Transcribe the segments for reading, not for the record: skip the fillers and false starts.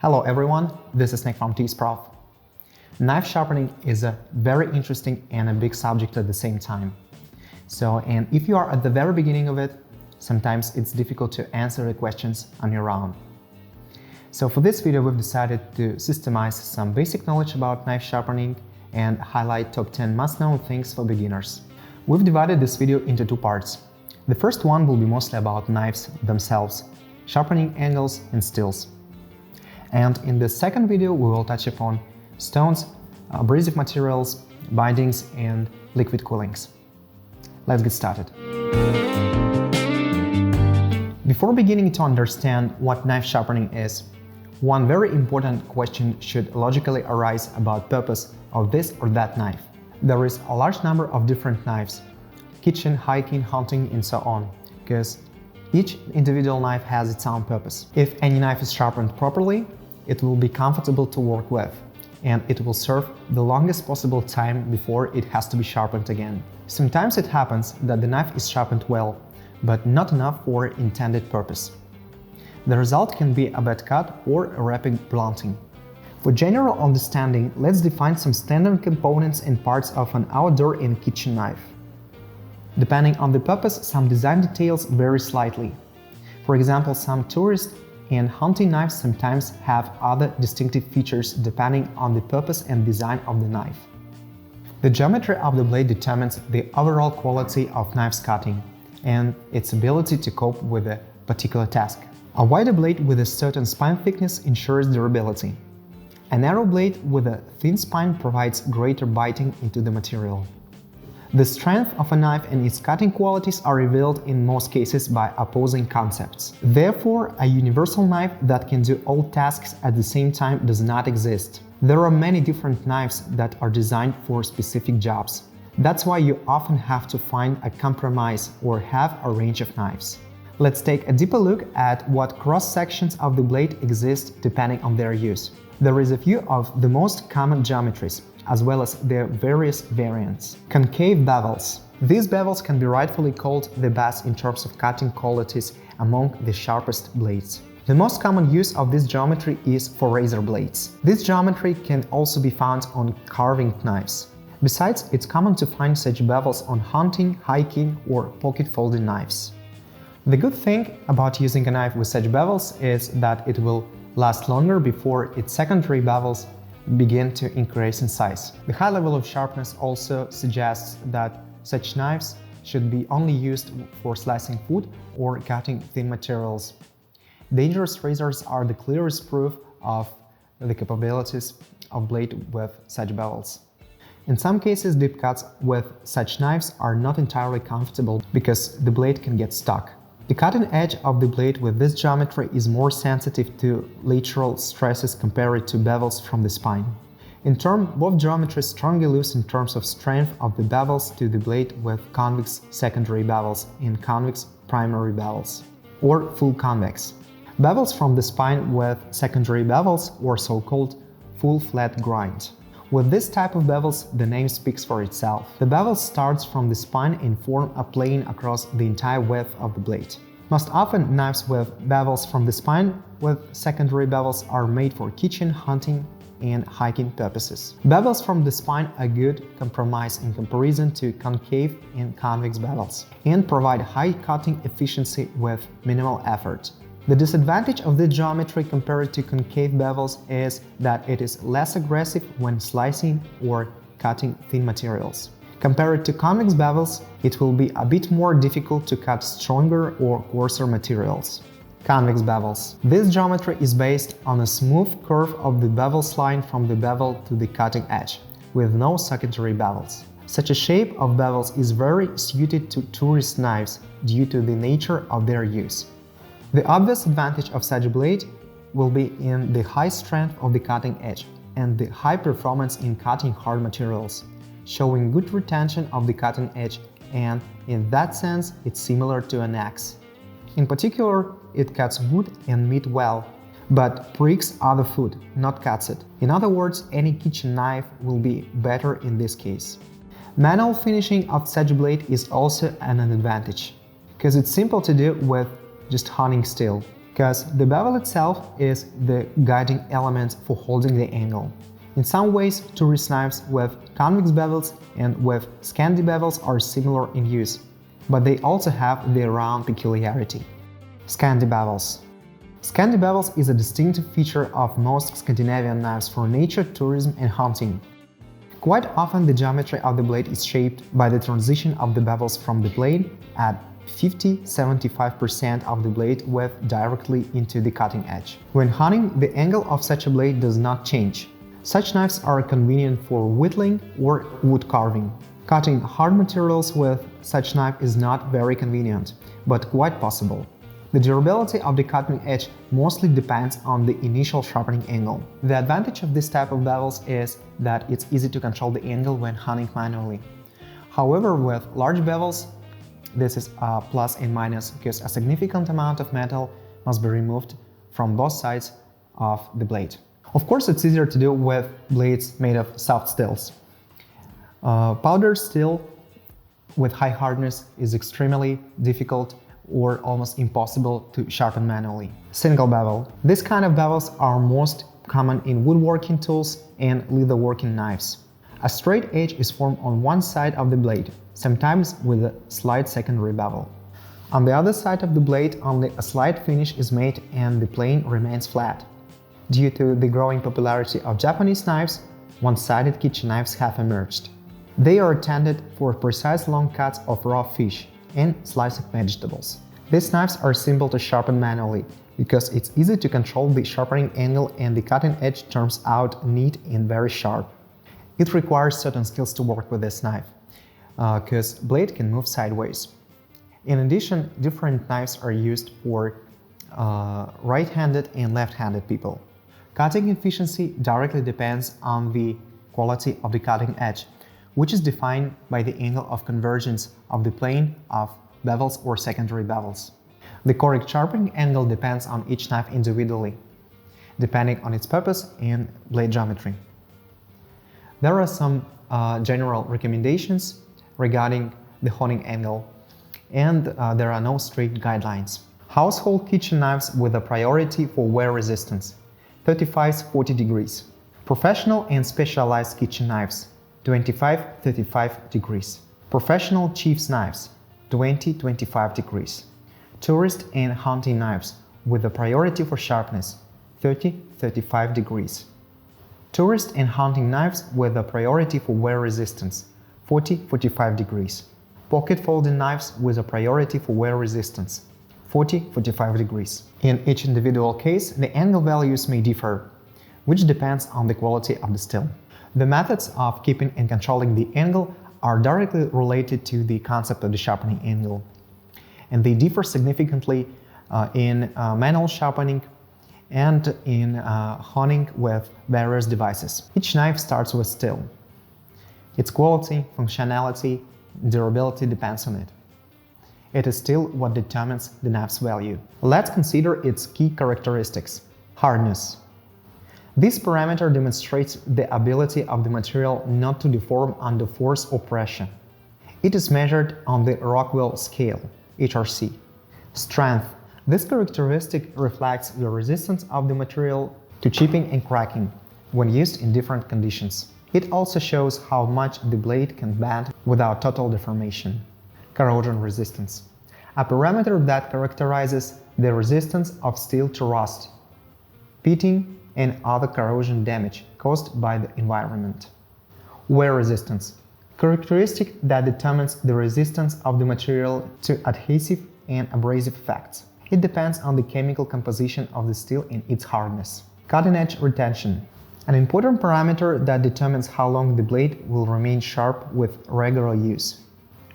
Hello everyone, this is Nick from TSPROF. Knife sharpening is a very interesting and a big subject at the same time. And if you are at the very beginning of it, sometimes it's difficult to answer the questions on your own. So for this video, we've decided to systemize some basic knowledge about knife sharpening and highlight top 10 must-know things for beginners. We've divided this video into two parts. The first one will be mostly about knives themselves, sharpening angles and stills. And in the second video, we will touch upon stones, abrasive materials, bindings, and liquid coolings. Let's get started. Before beginning to understand what knife sharpening is, one very important question should logically arise about purpose of this or that knife. There is a large number of different knives, kitchen, hiking, hunting, and so on, because each individual knife has its own purpose. If any knife is sharpened properly, it will be comfortable to work with, and it will serve the longest possible time before it has to be sharpened again. Sometimes it happens that the knife is sharpened well, but not enough for intended purpose. The result can be a bad cut or a rapid blunting. For general understanding, let's define some standard components and parts of an outdoor and kitchen knife. Depending on the purpose, some design details vary slightly. For example, some tourist and hunting knives sometimes have other distinctive features depending on the purpose and design of the knife. The geometry of the blade determines the overall quality of knife's cutting and its ability to cope with a particular task. A wider blade with a certain spine thickness ensures durability. A narrow blade with a thin spine provides greater biting into the material. The strength of a knife and its cutting qualities are revealed in most cases by opposing concepts. Therefore, a universal knife that can do all tasks at the same time does not exist. There are many different knives that are designed for specific jobs. That's why you often have to find a compromise or have a range of knives. Let's take a deeper look at what cross-sections of the blade exist depending on their use. There is a view of the most common geometries, as well as their various variants. Concave bevels. These bevels can be rightfully called the best in terms of cutting qualities among the sharpest blades. The most common use of this geometry is for razor blades. This geometry can also be found on carving knives. Besides, it's common to find such bevels on hunting, hiking, or pocket-folding knives. The good thing about using a knife with such bevels is that it will last longer before its secondary bevels begin to increase in size. The high level of sharpness also suggests that such knives should be only used for slicing food or cutting thin materials. Dangerous razors are the clearest proof of the capabilities of blade with such bevels. In some cases, deep cuts with such knives are not entirely comfortable because the blade can get stuck. The cutting edge of the blade with this geometry is more sensitive to lateral stresses compared to bevels from the spine. In turn, both geometries strongly lose in terms of strength of the bevels to the blade with convex secondary bevels and convex primary bevels, or full convex. Bevels from the spine with secondary bevels, or so-called full flat grind. With this type of bevels, the name speaks for itself. The bevel starts from the spine and form a plane across the entire width of the blade. Most often, knives with bevels from the spine with secondary bevels are made for kitchen, hunting, and hiking purposes. Bevels from the spine are good compromise in comparison to concave and convex bevels, and provide high cutting efficiency with minimal effort. The disadvantage of this geometry compared to concave bevels is that it is less aggressive when slicing or cutting thin materials. Compared to convex bevels, it will be a bit more difficult to cut stronger or coarser materials. Convex bevels. This geometry is based on a smooth curve of the bevel's line from the bevel to the cutting edge, with no secondary bevels. Such a shape of bevels is very suited to tourist knives due to the nature of their use. The obvious advantage of such a blade will be in the high strength of the cutting edge and the high performance in cutting hard materials, showing good retention of the cutting edge, and in that sense it's similar to an axe. In particular, it cuts wood and meat well, but pricks other food, not cuts it. In other words, any kitchen knife will be better in this case. Manual finishing of such blade is also an advantage, because it's simple to do with just honing steel. because the bevel itself is the guiding element for holding the angle. In some ways, tourist knives with Convex Bevels and with Scandi Bevels are similar in use, but they also have their own peculiarity. Scandi Bevels. Scandi Bevels is a distinctive feature of most Scandinavian knives for nature, tourism and hunting. Quite often the geometry of the blade is shaped by the transition of the bevels from the blade at 50–75% of the blade width directly into the cutting edge. When hunting, the angle of such a blade does not change. Such knives are convenient for whittling or wood carving. Cutting hard materials with such knife is not very convenient, but quite possible. The durability of the cutting edge mostly depends on the initial sharpening angle. The advantage of this type of bevels is that it's easy to control the angle when hunting manually. However, with large bevels, this is a plus and minus because a significant amount of metal must be removed from both sides of the blade. Of course, it's easier to do with blades made of soft steels. Powdered steel with high hardness is extremely difficult or almost impossible to sharpen manually. Single bevel. This kind of bevels are most common in woodworking tools and leatherworking knives. A straight edge is formed on one side of the blade, sometimes with a slight secondary bevel. On the other side of the blade, only a slight finish is made and the plane remains flat. Due to the growing popularity of Japanese knives, one-sided kitchen knives have emerged. They are intended for precise long cuts of raw fish and slicing vegetables. These knives are simple to sharpen manually because it's easy to control the sharpening angle and the cutting edge turns out neat and very sharp. It requires certain skills to work with this knife, because blade can move sideways. In addition, different knives are used for right-handed and left-handed people. Cutting efficiency directly depends on the quality of the cutting edge, which is defined by the angle of convergence of the plane of bevels or secondary bevels. The correct sharpening angle depends on each knife individually, depending on its purpose and blade geometry. There are some general recommendations regarding the honing angle, and there are no strict guidelines. Household kitchen knives with a priority for wear resistance, 35–40 degrees. Professional and specialized kitchen knives, 25–35 degrees. Professional chief's knives, 20–25 degrees. Tourist and hunting knives with a priority for sharpness, 30–35 degrees. Tourist and hunting knives with a priority for wear resistance, 40–45 degrees. Pocket folding knives with a priority for wear resistance, 40–45 degrees. In each individual case, the angle values may differ, which depends on the quality of the steel. The methods of keeping and controlling the angle are directly related to the concept of the sharpening angle, and they differ significantly in manual sharpening and in honing with various devices. Each knife starts with steel. Its quality, functionality, durability depends on it. It is still what determines the knife's value. Let's consider its key characteristics. Hardness. This parameter demonstrates the ability of the material not to deform under force or pressure. It is measured on the Rockwell scale, HRC. Strength. This characteristic reflects the resistance of the material to chipping and cracking when used in different conditions. It also shows how much the blade can bend without total deformation. Corrosion resistance. A parameter that characterizes the resistance of steel to rust, pitting, and other corrosion damage caused by the environment. Wear resistance. Characteristic that determines the resistance of the material to adhesive and abrasive effects. It depends on the chemical composition of the steel and its hardness. Cutting edge retention. An important parameter that determines how long the blade will remain sharp with regular use.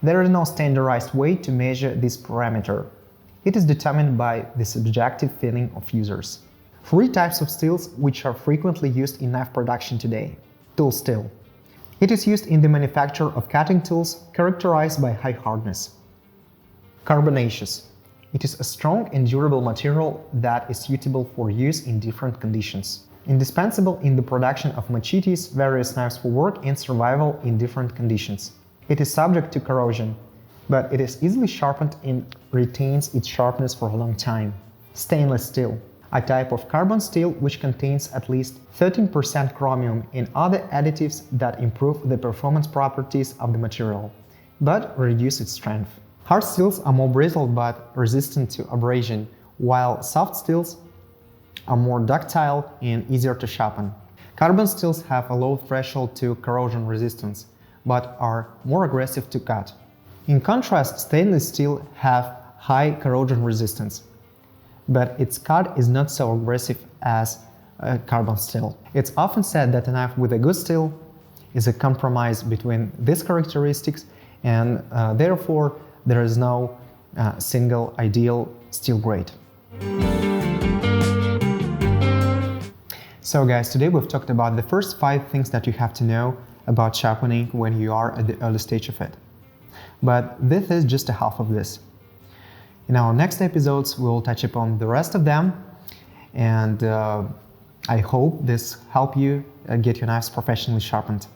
There is no standardized way to measure this parameter. It is determined by the subjective feeling of users. Three types of steels which are frequently used in knife production today. Tool steel. It is used in the manufacture of cutting tools characterized by high hardness. Carbonaceous. It is a strong and durable material that is suitable for use in different conditions. Indispensable in the production of machetes, various knives for work and survival in different conditions. It is subject to corrosion, but it is easily sharpened and retains its sharpness for a long time. Stainless steel, a type of carbon steel which contains at least 13% chromium and other additives that improve the performance properties of the material, but reduce its strength. Hard steels are more brittle but resistant to abrasion, while soft steels are more ductile and easier to sharpen. Carbon steels have a low threshold to corrosion resistance, but are more aggressive to cut. In contrast, stainless steel have high corrosion resistance, but its cut is not so aggressive as carbon steel. It's often said that a knife with a good steel is a compromise between these characteristics, and therefore there is no single ideal steel grade. So guys, today we've talked about the first 5 things that you have to know about sharpening when you are at the early stage of it. But this is just a half of this. In our next episodes, we'll touch upon the rest of them, and I hope this helps you get your knives professionally sharpened.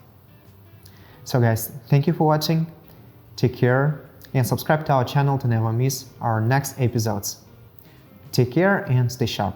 So guys, thank you for watching, take care, and subscribe to our channel to never miss our next episodes. Take care and stay sharp.